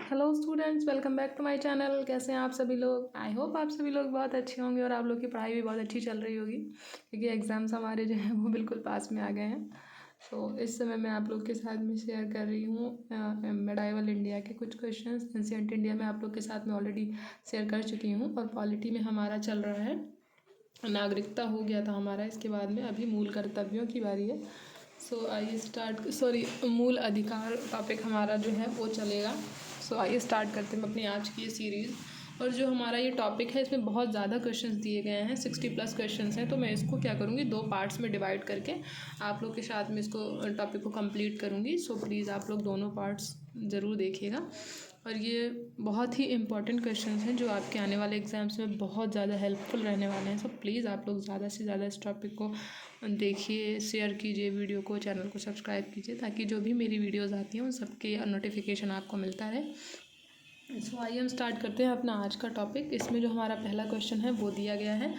Hello students, welcome back to my channel. कैसे हैं आप सभी लोग? आई होप आप सभी लोग बहुत अच्छे होंगे और आप लोग की पढ़ाई भी बहुत अच्छी चल रही होगी, क्योंकि एग्ज़ाम्स हमारे जो हैं वो बिल्कुल पास में आ गए हैं। तो इस समय मैं आप लोग के साथ में शेयर कर रही हूँ मेडाइवल इंडिया के कुछ क्वेश्चंस। एंशिएंट इंडिया में आप लोग के साथ में ऑलरेडी शेयर कर चुकी हूँ, और पॉलिटी में हमारा चल रहा है नागरिकता हो गया था हमारा। इसके बाद में अभी मूल कर्तव्यों की बारी है। आइए स्टार्ट, मूल अधिकार टॉपिक हमारा जो है वो चलेगा। आइए स्टार्ट करते हैं अपनी आज की ये सीरीज़। और जो हमारा ये टॉपिक है इसमें बहुत ज़्यादा क्वेश्चंस दिए गए हैं, 60+ क्वेश्चंस हैं। तो मैं इसको क्या करूँगी, 2 पार्ट्स में डिवाइड करके आप लोग के साथ में इसको टॉपिक को कंप्लीट करूँगी। प्लीज़ आप लोग दोनों पार्ट्स ज़रूर देखिएगा। और ये बहुत ही इंपॉर्टेंट क्वेश्चंस हैं जो आपके आने वाले एग्ज़ाम्स में बहुत ज़्यादा हेल्पफुल रहने वाले हैं। प्लीज़ आप लोग ज़्यादा से ज़्यादा इस टॉपिक को देखिए, शेयर कीजिए वीडियो को, चैनल को सब्सक्राइब कीजिए, ताकि जो भी मेरी वीडियोज़ आती हैं उन सबके नोटिफिकेशन आपको मिलता रहे। आइए हम स्टार्ट करते हैं अपना आज का टॉपिक। इसमें जो हमारा पहला क्वेश्चन है वो दिया गया है,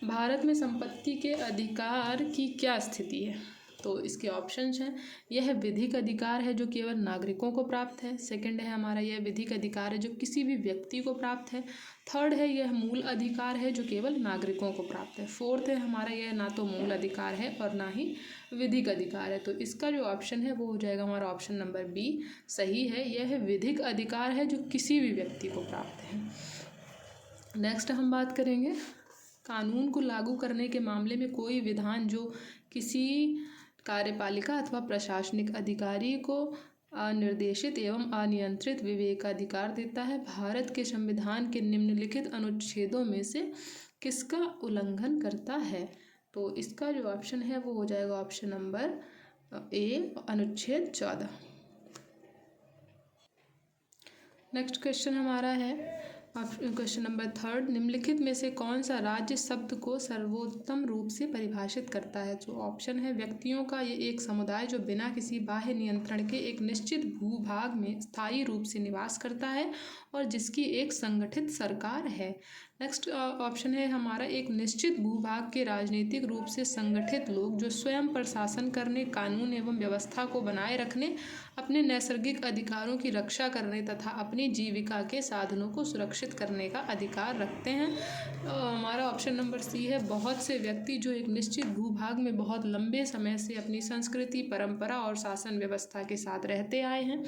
भारत में संपत्ति के अधिकार की क्या स्थिति है? तो इसके ऑप्शंस हैं, यह विधिक अधिकार है जो केवल नागरिकों को प्राप्त है। सेकंड है हमारा, यह विधिक अधिकार है जो किसी भी व्यक्ति को प्राप्त है। थर्ड है, यह मूल अधिकार है जो केवल नागरिकों को प्राप्त है। फोर्थ है हमारा, यह ना तो मूल अधिकार है और ना ही विधिक अधिकार है। तो इसका जो ऑप्शन है वो हो जाएगा हमारा ऑप्शन नंबर बी सही है। यह विधिक अधिकार है जो किसी भी व्यक्ति को प्राप्त है। नेक्स्ट हम बात करेंगे, कानून को लागू करने के मामले में कोई विधान जो किसी कार्यपालिका अथवा प्रशासनिक अधिकारी को अनिर्देशित एवं अनियंत्रित विवेकाधिकार देता है, भारत के संविधान के निम्नलिखित अनुच्छेदों में से किसका उल्लंघन करता है? तो इसका जो ऑप्शन है वो हो जाएगा ऑप्शन नंबर ए, अनुच्छेद 14। नेक्स्ट क्वेश्चन हमारा है क्वेश्चन नंबर 3, निम्नलिखित में से कौन सा राज्य शब्द को सर्वोत्तम रूप से परिभाषित करता है? जो ऑप्शन है, व्यक्तियों का ये एक समुदाय जो बिना किसी बाह्य नियंत्रण के एक निश्चित भूभाग में स्थायी रूप से निवास करता है और जिसकी एक संगठित सरकार है। नेक्स्ट ऑप्शन है हमारा, एक निश्चित भूभाग के राजनीतिक रूप से संगठित लोग जो स्वयं प्रशासन करने, कानून एवं व्यवस्था को बनाए रखने, अपने नैसर्गिक अधिकारों की रक्षा करने तथा अपनी जीविका के साधनों को सुरक्षित करने का अधिकार रखते हैं। हमारा ऑप्शन नंबर सी है, बहुत से व्यक्ति जो एक निश्चित भूभाग में बहुत लंबे समय से अपनी संस्कृति, परंपरा और शासन व्यवस्था के साथ रहते आए हैं।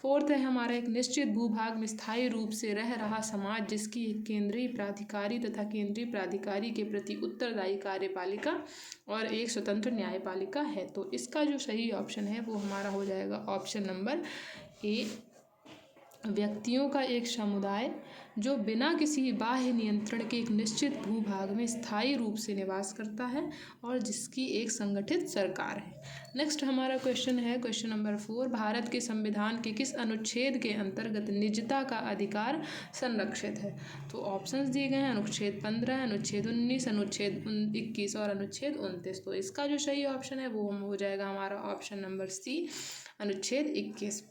फोर्थ है हमारा, एक निश्चित भूभाग में स्थायी रूप से रह रहा समाज जिसकी एक केंद्रीय प्राधिकारी तथा केंद्रीय प्राधिकारी के प्रति उत्तरदायी कार्यपालिका और एक स्वतंत्र न्यायपालिका है। तो इसका जो सही ऑप्शन है वो हमारा हो जाएगा ऑप्शन नंबर ए, व्यक्तियों का एक समुदाय जो बिना किसी बाह्य नियंत्रण के एक निश्चित भूभाग में स्थायी रूप से निवास करता है और जिसकी एक संगठित सरकार है। नेक्स्ट हमारा क्वेश्चन है क्वेश्चन नंबर 4, भारत के संविधान के किस अनुच्छेद के अंतर्गत निजता का अधिकार संरक्षित है? तो ऑप्शंस दिए गए हैं, अनुच्छेद 15, अनुच्छेद 19, अनुच्छेद 21 और अनुच्छेद 29। तो इसका जो सही ऑप्शन है वो हो जाएगा हमारा ऑप्शन नंबर सी, अनुच्छेद 21।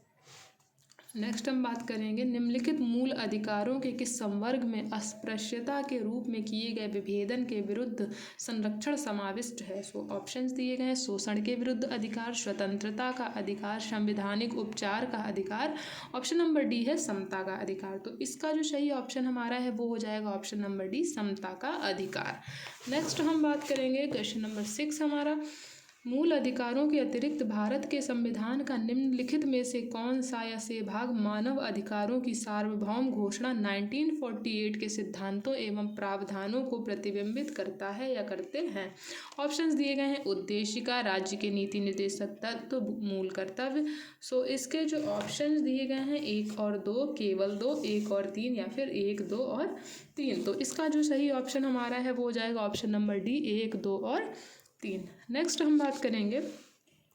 नेक्स्ट हम बात करेंगे, निम्नलिखित मूल अधिकारों के किस संवर्ग में अस्पृश्यता के रूप में किए गए विभेदन के विरुद्ध संरक्षण समाविष्ट है? ऑप्शंस दिए गए हैं, शोषण के विरुद्ध अधिकार, स्वतंत्रता का अधिकार, संवैधानिक उपचार का अधिकार। ऑप्शन नंबर डी है समता का अधिकार। तो इसका जो सही ऑप्शन हमारा है वो हो जाएगा ऑप्शन नंबर डी, समता का अधिकार। नेक्स्ट हम बात करेंगे क्वेश्चन नंबर 6 हमारा, मूल अधिकारों के अतिरिक्त भारत के संविधान का निम्नलिखित में से कौन सा या से भाग मानव अधिकारों की सार्वभौम घोषणा 1948 के सिद्धांतों एवं प्रावधानों को प्रतिबिंबित करता है या करते हैं? ऑप्शंस दिए गए हैं, उद्देशिका, राज्य के नीति निर्देशक तत्व, मूल कर्तव्य। इसके जो ऑप्शंस दिए गए हैं 1 और 2, केवल 2, 1 और 3 या फिर 1, 2 और 3। तो इसका जो सही ऑप्शन हमारा है वो हो जाएगा ऑप्शन नंबर डी, 1, 2 और 3। नेक्स्ट हम बात करेंगे,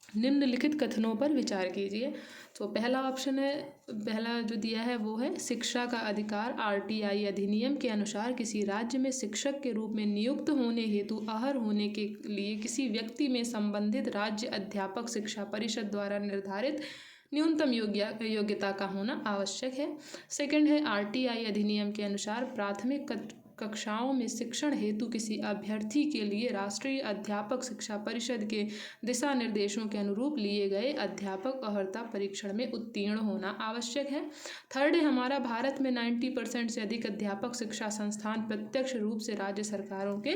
निम्नलिखित कथनों पर विचार कीजिए। तो पहला ऑप्शन है, पहला जो दिया है वो है, शिक्षा का अधिकार आरटीआई अधिनियम के अनुसार किसी राज्य में शिक्षक के रूप में नियुक्त होने हेतु अहर होने के लिए किसी व्यक्ति में संबंधित राज्य अध्यापक शिक्षा परिषद द्वारा निर्धारित न्यूनतम योग्यता का होना आवश्यक है। सेकंड है, आरटीआई अधिनियम के अनुसार प्राथमिक कक्षाओं में शिक्षण हेतु किसी अभ्यर्थी के लिए राष्ट्रीय अध्यापक शिक्षा परिषद के दिशा निर्देशों के अनुरूप लिए गए अध्यापक अर्हता परीक्षण में उत्तीर्ण होना आवश्यक है। थर्ड है हमारा, भारत में 90% से अधिक अध्यापक शिक्षा संस्थान प्रत्यक्ष रूप से राज्य सरकारों के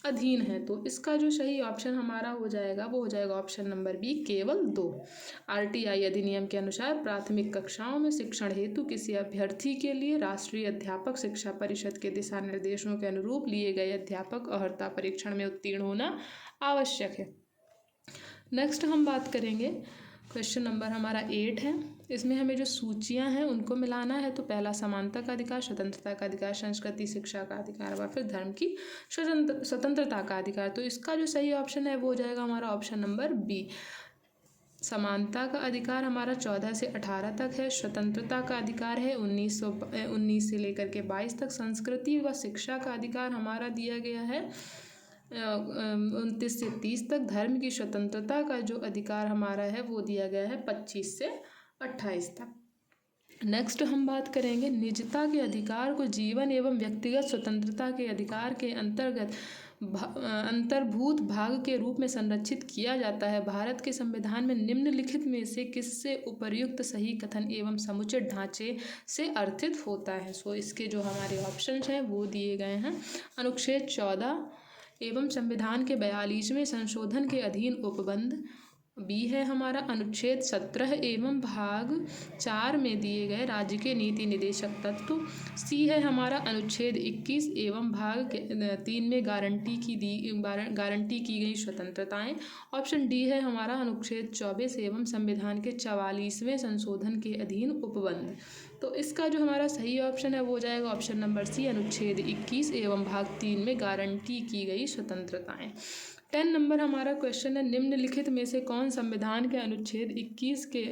अधीन है। तो इसका जो सही ऑप्शन हमारा हो जाएगा वो हो जाएगा ऑप्शन नंबर बी, केवल 2। आरटीआई अधिनियम के अनुसार प्राथमिक कक्षाओं में शिक्षण हेतु किसी अभ्यर्थी के लिए राष्ट्रीय अध्यापक शिक्षा परिषद के दिशा निर्देशों के अनुरूप लिए गए अध्यापक अर्हता परीक्षण में उत्तीर्ण होना आवश्यक है। नेक्स्ट हम बात करेंगे, क्वेश्चन नंबर हमारा 8 है। इसमें हमें जो सूचियां हैं उनको मिलाना है। तो पहला समानता का अधिकार, स्वतंत्रता का अधिकार, संस्कृति शिक्षा का अधिकार व फिर धर्म की स्वतंत्रता का अधिकार। तो इसका जो सही ऑप्शन है वो हो जाएगा हमारा ऑप्शन नंबर बी। समानता का अधिकार हमारा 14 से 18 तक है। स्वतंत्रता का अधिकार है 19 से लेकर के 22 तक। संस्कृति व शिक्षा का अधिकार हमारा दिया गया है 29 से 30 तक। धर्म की स्वतंत्रता का जो अधिकार हमारा है वो दिया गया है 25 से 28 तक। नेक्स्ट हम बात करेंगे, निजता के अधिकार को जीवन एवं व्यक्तिगत स्वतंत्रता के अधिकार के अंतर्भूत भाग के रूप में संरक्षित किया जाता है। भारत के संविधान में निम्नलिखित में से किससे उपर्युक्त सही कथन एवं समुचित ढांचे से अर्थित होता है। सो इसके जो हमारे ऑप्शंस हैं वो दिए गए हैं। अनुच्छेद 14 एवं संविधान के 42वें संशोधन के अधीन उपबंध। बी है हमारा अनुच्छेद 17 एवं भाग 4 में दिए गए राज्य के नीति निदेशक तत्व। सी है हमारा अनुच्छेद 21 एवं भाग 3 में गारंटी की गई स्वतंत्रताएं। ऑप्शन डी है हमारा अनुच्छेद 24 एवं संविधान के 44वें संशोधन के अधीन उपबंध। तो इसका जो हमारा सही ऑप्शन है वो हो जाएगा ऑप्शन नंबर सी, अनुच्छेद 21 एवं भाग 3 में गारंटी की गई स्वतंत्रताएं। 10 नंबर हमारा क्वेश्चन है, निम्नलिखित में से कौन संविधान के अनुच्छेद 21 के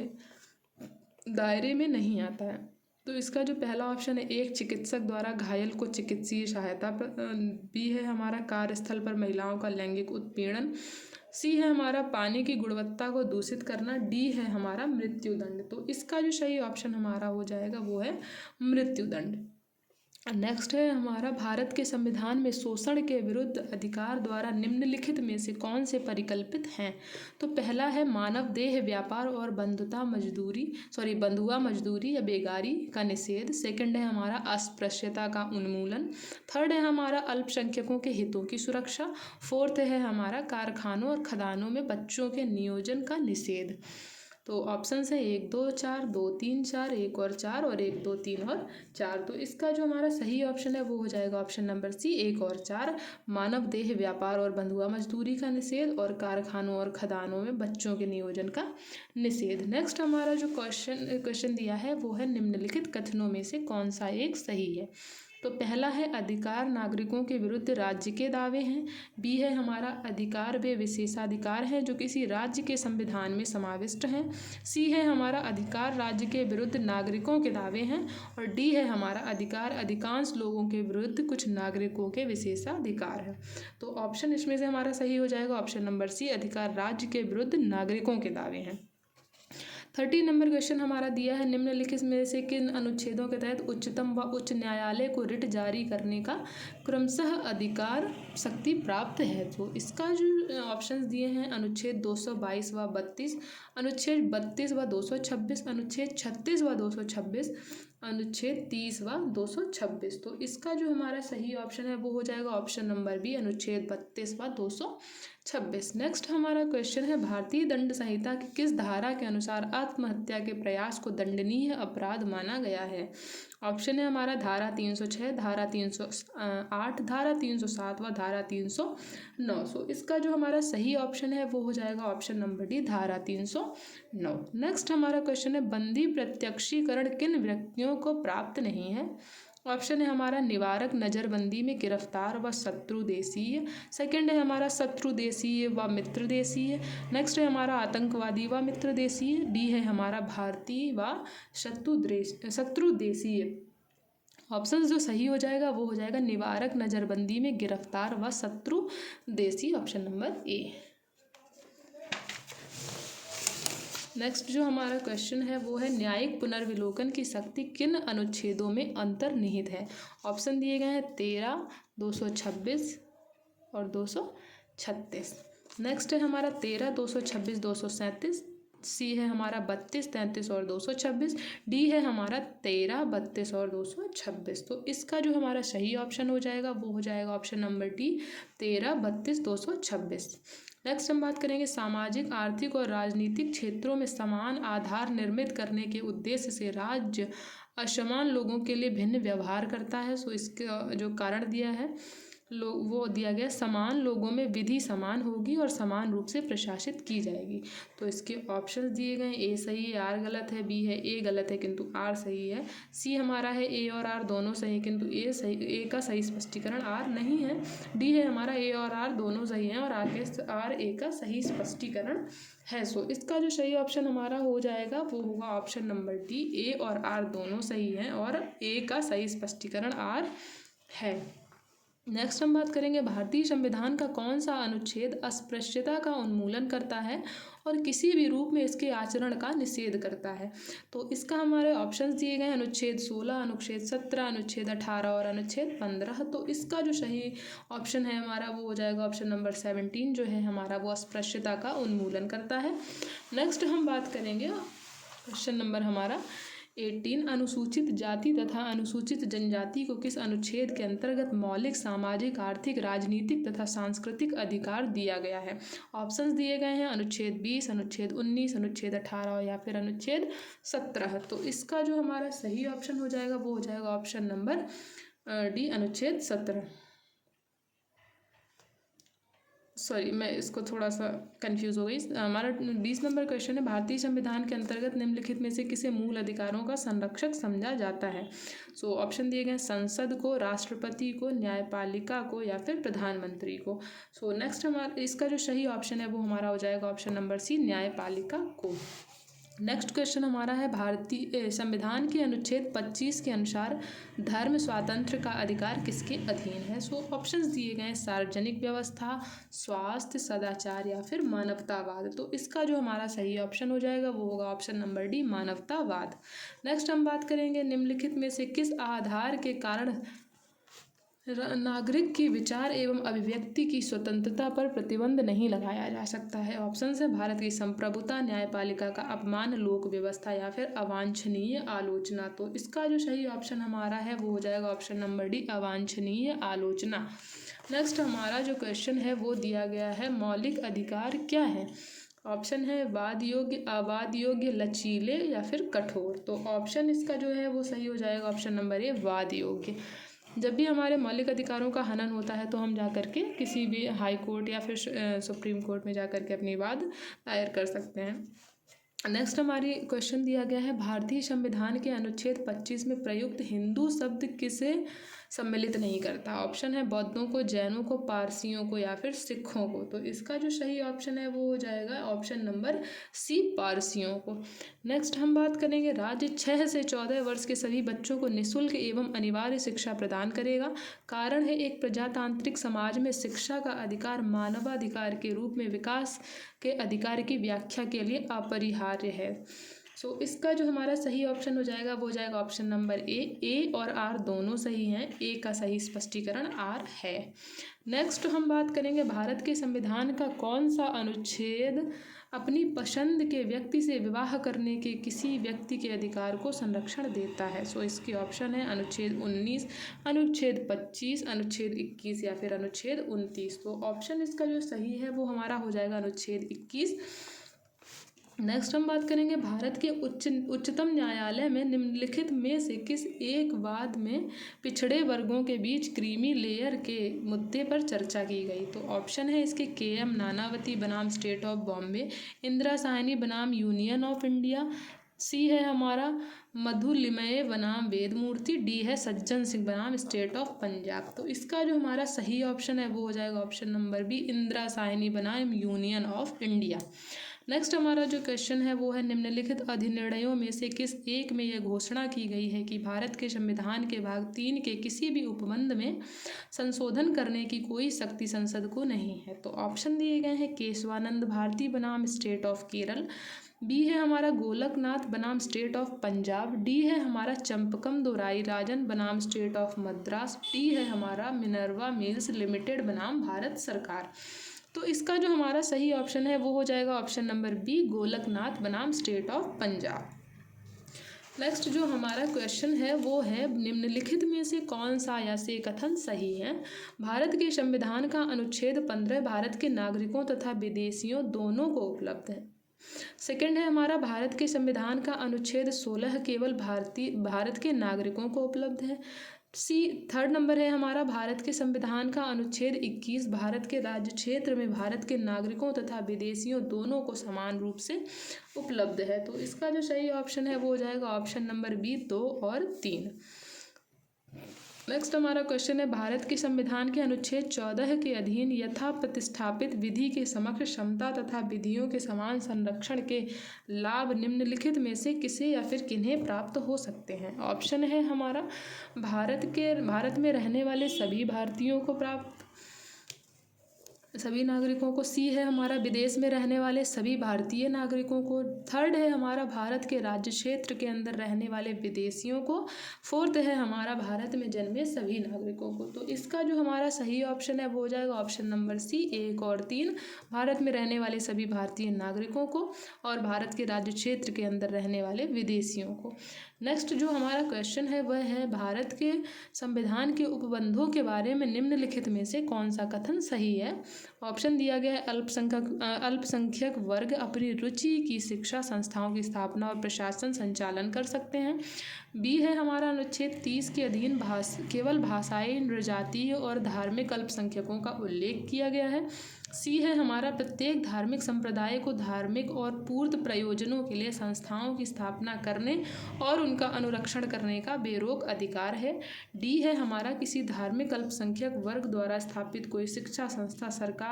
दायरे में नहीं आता है। तो इसका जो पहला ऑप्शन है, एक चिकित्सक द्वारा घायल को चिकित्सीय सहायता। बी है हमारा कार्यस्थल पर महिलाओं का लैंगिक उत्पीड़न। सी है हमारा पानी की गुणवत्ता को दूषित करना। डी है हमारा मृत्युदंड। तो इसका जो सही ऑप्शन हमारा हो जाएगा वो है मृत्युदंड। नेक्स्ट है हमारा, भारत के संविधान में शोषण के विरुद्ध अधिकार द्वारा निम्नलिखित में से कौन से परिकल्पित हैं। तो पहला है मानव देह व्यापार और बंधुआ मजदूरी या बेगारी का निषेध। सेकंड है हमारा अस्पृश्यता का उन्मूलन। थर्ड है हमारा अल्पसंख्यकों के हितों की सुरक्षा। फोर्थ है हमारा कारखानों और खदानों में बच्चों के नियोजन का निषेध। तो ऑप्शन है 1 2 4 2 3 4, 1 और 4 और 1 2 3 और 4। तो इसका जो हमारा सही ऑप्शन है वो हो जाएगा ऑप्शन नंबर सी, 1 और 4। मानव देह व्यापार और बंधुआ मजदूरी का निषेध और कारखानों और खदानों में बच्चों के नियोजन का निषेध। नेक्स्ट हमारा जो क्वेश्चन दिया है वो है, निम्नलिखित कथनों में से कौन सा एक सही है। तो पहला है अधिकार नागरिकों के विरुद्ध राज्य के दावे हैं। बी है हमारा अधिकार वे विशेषाधिकार हैं जो किसी राज्य के संविधान में समाविष्ट हैं। सी है हमारा अधिकार राज्य के विरुद्ध नागरिकों के दावे हैं। और डी है हमारा अधिकार अधिकांश लोगों के विरुद्ध कुछ नागरिकों के विशेषाधिकार है। तो ऑप्शन इसमें से हमारा सही हो जाएगा ऑप्शन नंबर सी, अधिकार राज्य के विरुद्ध नागरिकों के दावे हैं। 30 नंबर क्वेश्चन हमारा दिया है, निम्नलिखित में से किन अनुच्छेदों के तहत उच्चतम व उच्च न्यायालय को रिट जारी करने का क्रमशः अधिकार शक्ति प्राप्त है। तो इसका जो ऑप्शंस दिए हैं, अनुच्छेद 222 व 32, अनुच्छेद 32 व 226, अनुच्छेद 36 व 226, अनुच्छेद 30 व 226। तो इसका जो हमारा सही ऑप्शन है वो हो जाएगा ऑप्शन नंबर बी, अनुच्छेद 32 व 226। नेक्स्ट हमारा क्वेश्चन है, भारतीय दंड संहिता की किस धारा के अनुसार आत्महत्या के प्रयास को दंडनीय अपराध माना गया है। ऑप्शन है हमारा धारा 306, धारा 308, धारा 307 व धारा 309। सो इसका जो हमारा सही ऑप्शन है वो हो जाएगा ऑप्शन नंबर डी, धारा 309। नेक्स्ट हमारा क्वेश्चन है, बंदी प्रत्यक्षीकरण किन व्यक्तियों को प्राप्त नहीं है। ऑप्शन है हमारा निवारक नज़रबंदी में गिरफ्तार व शत्रु देशीय। सेकंड है हमारा शत्रु देशीय व मित्र देशीय। नेक्स्ट है हमारा आतंकवादी व मित्र देशीय। डी है हमारा भारतीय व शत्रु देशीय। ऑप्शन जो सही हो जाएगा वो हो जाएगा निवारक नज़रबंदी में गिरफ्तार व शत्रु देशी, ऑप्शन नंबर ए। नेक्स्ट जो हमारा क्वेश्चन है वो है न्यायिक पुनर्विलोकन की शक्ति किन अनुच्छेदों में अंतर्निहित है। ऑप्शन दिए गए हैं 13, 226 और 236। नेक्स्ट है हमारा 13, 226, 237। सी है हमारा 32, 33 और 226। डी है हमारा 13, 32 और 226। तो इसका जो हमारा सही ऑप्शन हो जाएगा वो हो जाएगा ऑप्शन नंबर डी, 13, 32, 226। नेक्स्ट हम बात करेंगे सामाजिक, आर्थिक और राजनीतिक क्षेत्रों में समान आधार निर्मित करने के उद्देश्य से राज्य असमान लोगों के लिए भिन्न व्यवहार करता है। सो इसका जो कारण दिया है वो दिया गया, समान लोगों में विधि समान होगी और समान रूप से प्रशासित की जाएगी। तो इसके ऑप्शंस दिए गए, ए सही है, आर गलत है, बी है ए गलत है किंतु आर सही है, सी हमारा है ए और आर दोनों सही है किंतु ए का सही स्पष्टीकरण आर नहीं है, डी है हमारा ए और आर दोनों सही हैं और आर ए का सही स्पष्टीकरण है। सो इसका जो सही ऑप्शन हमारा हो जाएगा वो होगा ऑप्शन नंबर डी, ए और आर दोनों सही हैं और ए का सही स्पष्टीकरण आर है। नेक्स्ट हम बात करेंगे भारतीय संविधान का कौन सा अनुच्छेद अस्पृश्यता का उन्मूलन करता है और किसी भी रूप में इसके आचरण का निषेध करता है। तो इसका हमारे ऑप्शंस दिए गए हैं अनुच्छेद 16, अनुच्छेद 17, अनुच्छेद 18 और अनुच्छेद 15। तो इसका जो सही ऑप्शन है हमारा वो हो जाएगा ऑप्शन नंबर 17 जो है हमारा वो अस्पृश्यता का उन्मूलन करता है। नेक्स्ट हम बात करेंगे क्वेश्चन नंबर हमारा 18, अनुसूचित जाति तथा अनुसूचित जनजाति को किस अनुच्छेद के अंतर्गत मौलिक सामाजिक, आर्थिक, राजनीतिक तथा सांस्कृतिक अधिकार दिया गया है। ऑप्शंस दिए गए हैं अनुच्छेद 20, अनुच्छेद 19, अनुच्छेद 18 या फिर अनुच्छेद 17। तो इसका जो हमारा सही ऑप्शन हो जाएगा वो हो जाएगा ऑप्शन नंबर डी, अनुच्छेद 17। सॉरी, मैं इसको थोड़ा सा कंफ्यूज हो गई। हमारा 20 नंबर क्वेश्चन है भारतीय संविधान के अंतर्गत निम्नलिखित में से किसे मूल अधिकारों का संरक्षक समझा जाता है। सो ऑप्शन दिए गए संसद को, राष्ट्रपति को, न्यायपालिका को या फिर प्रधानमंत्री को। सो नेक्स्ट हमारा इसका जो सही ऑप्शन है वो हमारा हो जाएगा ऑप्शन नंबर सी, न्यायपालिका को। नेक्स्ट क्वेश्चन हमारा है भारतीय संविधान के अनुच्छेद 25 के अनुसार धर्म स्वातंत्र्य का अधिकार किसके अधीन है। सो ऑप्शंस दिए गए हैं सार्वजनिक व्यवस्था, स्वास्थ्य, सदाचार या फिर मानवतावाद। तो इसका जो हमारा सही ऑप्शन हो जाएगा वो होगा ऑप्शन नंबर डी, मानवतावाद। नेक्स्ट हम बात करेंगे निम्नलिखित में से किस आधार के कारण नागरिक की विचार एवं अभिव्यक्ति की स्वतंत्रता पर प्रतिबंध नहीं लगाया जा सकता है। ऑप्शन है भारत की संप्रभुता, न्यायपालिका का अपमान, लोक व्यवस्था या फिर अवांछनीय आलोचना। तो इसका जो सही ऑप्शन हमारा है वो हो जाएगा ऑप्शन नंबर डी, अवांछनीय आलोचना। नेक्स्ट हमारा जो क्वेश्चन है वो दिया गया है मौलिक अधिकार क्या है। ऑप्शन है वाद योग्य, अवाद योग्य, लचीले या फिर कठोर। तो ऑप्शन इसका जो है वो सही हो जाएगा ऑप्शन नंबर ए, वाद योग्य। जब भी हमारे मौलिक अधिकारों का हनन होता है तो हम जा कर के किसी भी हाई कोर्ट या फिर सुप्रीम कोर्ट में जा कर के अपनी बात दायर कर सकते हैं। नेक्स्ट हमारी क्वेश्चन दिया गया है भारतीय संविधान के अनुच्छेद 25 में प्रयुक्त हिंदू शब्द किसे सम्मिलित नहीं करता। ऑप्शन है बौद्धों को, जैनों को, पारसियों को या फिर सिखों को। तो इसका जो सही ऑप्शन है वो हो जाएगा ऑप्शन नंबर सी, पारसियों को। नेक्स्ट हम बात करेंगे राज्य 6 से 14 वर्ष के सभी बच्चों को निःशुल्क एवं अनिवार्य शिक्षा प्रदान करेगा। कारण है एक प्रजातांत्रिक समाज में शिक्षा का अधिकार मानवाधिकार के रूप में विकास के अधिकार की व्याख्या के लिए अपरिहार्य है। सो इसका जो हमारा सही ऑप्शन हो जाएगा वो हो जाएगा ऑप्शन नंबर ए और आर दोनों सही हैं, ए का सही स्पष्टीकरण आर है। नेक्स्ट हम बात करेंगे भारत के संविधान का कौन सा अनुच्छेद अपनी पसंद के व्यक्ति से विवाह करने के किसी व्यक्ति के अधिकार को संरक्षण देता है। सो इसके ऑप्शन है अनुच्छेद 19, अनुच्छेद 25, अनुच्छेद 21 या फिर अनुच्छेद 29। तो ऑप्शन इसका जो सही है वो हमारा हो जाएगा अनुच्छेद 21। नेक्स्ट हम बात करेंगे भारत के उच्चतम न्यायालय में निम्नलिखित में से किस एक वाद में पिछड़े वर्गों के बीच क्रीमी लेयर के मुद्दे पर चर्चा की गई। तो ऑप्शन है इसके के.एम. नानावती बनाम स्टेट ऑफ बॉम्बे, इंदिरा साहनी बनाम यूनियन ऑफ इंडिया, सी है हमारा मधुलिमय बनाम वेदमूर्ति, डी है सज्जन सिंह बनाम स्टेट ऑफ पंजाब। तो इसका जो हमारा सही ऑप्शन है वो हो जाएगा option number B, Indira Sahni बनाम यूनियन ऑफ इंडिया। नेक्स्ट हमारा जो क्वेश्चन है वो है निम्नलिखित अधिनिर्णयों में से किस एक में यह घोषणा की गई है कि भारत के संविधान के भाग 3 के किसी भी उपबंध में संशोधन करने की कोई शक्ति संसद को नहीं है। तो ऑप्शन दिए गए हैं केशवानंद भारती बनाम स्टेट ऑफ केरल, बी है हमारा गोलकनाथ बनाम स्टेट ऑफ पंजाब, डी है हमारा चंपकम दोराई राजन बनाम स्टेट ऑफ मद्रास, डी है हमारा मिनर्वा मिल्स लिमिटेड बनाम भारत सरकार। तो इसका जो हमारा सही ऑप्शन है वो हो जाएगा ऑप्शन नंबर बी, गोलकनाथ बनाम स्टेट ऑफ पंजाब। नेक्स्ट जो हमारा क्वेश्चन है वो है निम्नलिखित में से कौन सा या से कथन सही है। भारत के संविधान का अनुच्छेद 15 भारत के नागरिकों तथा विदेशियों दोनों को उपलब्ध है। सेकंड है हमारा भारत के संविधान का अनुच्छेद 16 केवल भारत के नागरिकों को उपलब्ध है। थर्ड नंबर है हमारा भारत के संविधान का अनुच्छेद 21 भारत के राज्य क्षेत्र में भारत के नागरिकों तथा विदेशियों दोनों को समान रूप से उपलब्ध है। तो इसका जो सही ऑप्शन है वो हो जाएगा ऑप्शन नंबर बी 2 और 3। नेक्स्ट हमारा क्वेश्चन है भारत के संविधान के अनुच्छेद 14 के अधीन यथा प्रतिष्ठापित विधि के समक्ष क्षमता तथा विधियों के समान संरक्षण के लाभ निम्नलिखित में से किसे या फिर किन्हें प्राप्त हो सकते हैं। ऑप्शन है हमारा भारत में रहने वाले सभी भारतीयों को प्राप्त, सभी नागरिकों को। सी है हमारा विदेश में रहने वाले सभी भारतीय नागरिकों को। थर्ड है हमारा भारत के राज्य क्षेत्र के अंदर रहने वाले विदेशियों को। फोर्थ है हमारा भारत में जन्मे सभी नागरिकों को। तो इसका जो हमारा सही ऑप्शन है वो हो जाएगा ऑप्शन नंबर सी 1 और 3, भारत में रहने वाले सभी भारतीय नागरिकों को और भारत के राज्य क्षेत्र के अंदर रहने वाले विदेशियों को। नेक्स्ट जो हमारा क्वेश्चन है वह है भारत के संविधान के उपबंधों के बारे में निम्नलिखित में से कौन सा कथन सही है। ऑप्शन दिया गया है अल्पसंख्यक वर्ग अपनी रुचि की शिक्षा संस्थाओं की स्थापना और प्रशासन संचालन कर सकते हैं। बी है हमारा अनुच्छेद 30 के अधीन केवल भाषाई नृजातीय और धार्मिक अल्पसंख्यकों का उल्लेख किया गया है। सी है हमारा प्रत्येक धार्मिक संप्रदाय को धार्मिक और पूर्त प्रयोजनों के लिए संस्थाओं की स्थापना करने और उनका अनुरक्षण करने का बेरोक अधिकार है। डी है हमारा किसी धार्मिक अल्पसंख्यक वर्ग द्वारा स्थापित कोई शिक्षा संस्था सरकार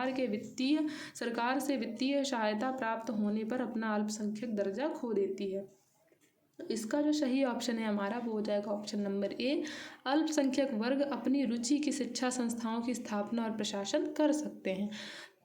से वित्तीय सहायता प्राप्त होने पर अपना अल्पसंख्यक दर्जा खो देती है। इसका जो सही ऑप्शन है हमारा वो हो जाएगा ऑप्शन नंबर ए, अल्पसंख्यक वर्ग अपनी रुचि की शिक्षा संस्थाओं की स्थापना और प्रशासन कर सकते हैं।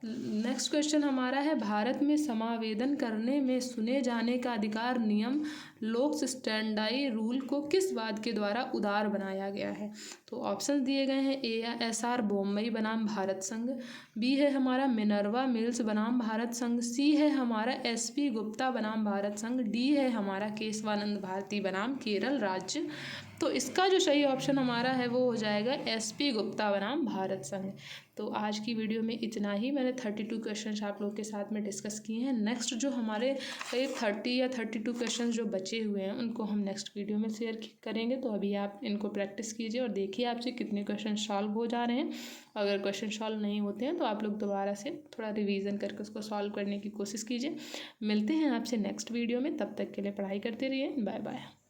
नेक्स्ट क्वेश्चन हमारा है भारत में समावेदन करने में सुने जाने का अधिकार नियम लोक्स स्टैंडाई रूल को किस वाद के द्वारा उदार बनाया गया है। तो ऑप्शन दिए गए हैं ए SR बोम्मई बनाम भारत संघ, बी है हमारा मिनर्वा मिल्स बनाम भारत संघ, सी है हमारा SP गुप्ता बनाम भारत संघ, डी है हमारा केशवानंद भारती बनाम केरल राज्य। तो इसका जो सही ऑप्शन हमारा है वो हो जाएगा SP गुप्ता बनाम भारत संघ। तो आज की वीडियो में इतना ही, मैंने 32 क्वेश्चन आप लोग के साथ में डिस्कस किए हैं। नेक्स्ट जो हमारे 30 या 32 क्वेश्चन जो बचे हुए हैं उनको हम नेक्स्ट वीडियो में शेयर करेंगे। तो अभी आप इनको प्रैक्टिस कीजिए और देखिए आपसे कितने क्वेश्चन सॉल्व हो जा रहे हैं। अगर क्वेश्चन सॉल्व नहीं होते हैं तो आप लोग दोबारा से थोड़ा रिवीजन करके उसको सॉल्व करने की कोशिश कीजिए। मिलते हैं आपसे नेक्स्ट वीडियो में, तब तक के लिए पढ़ाई करते रहिए। Bye bye.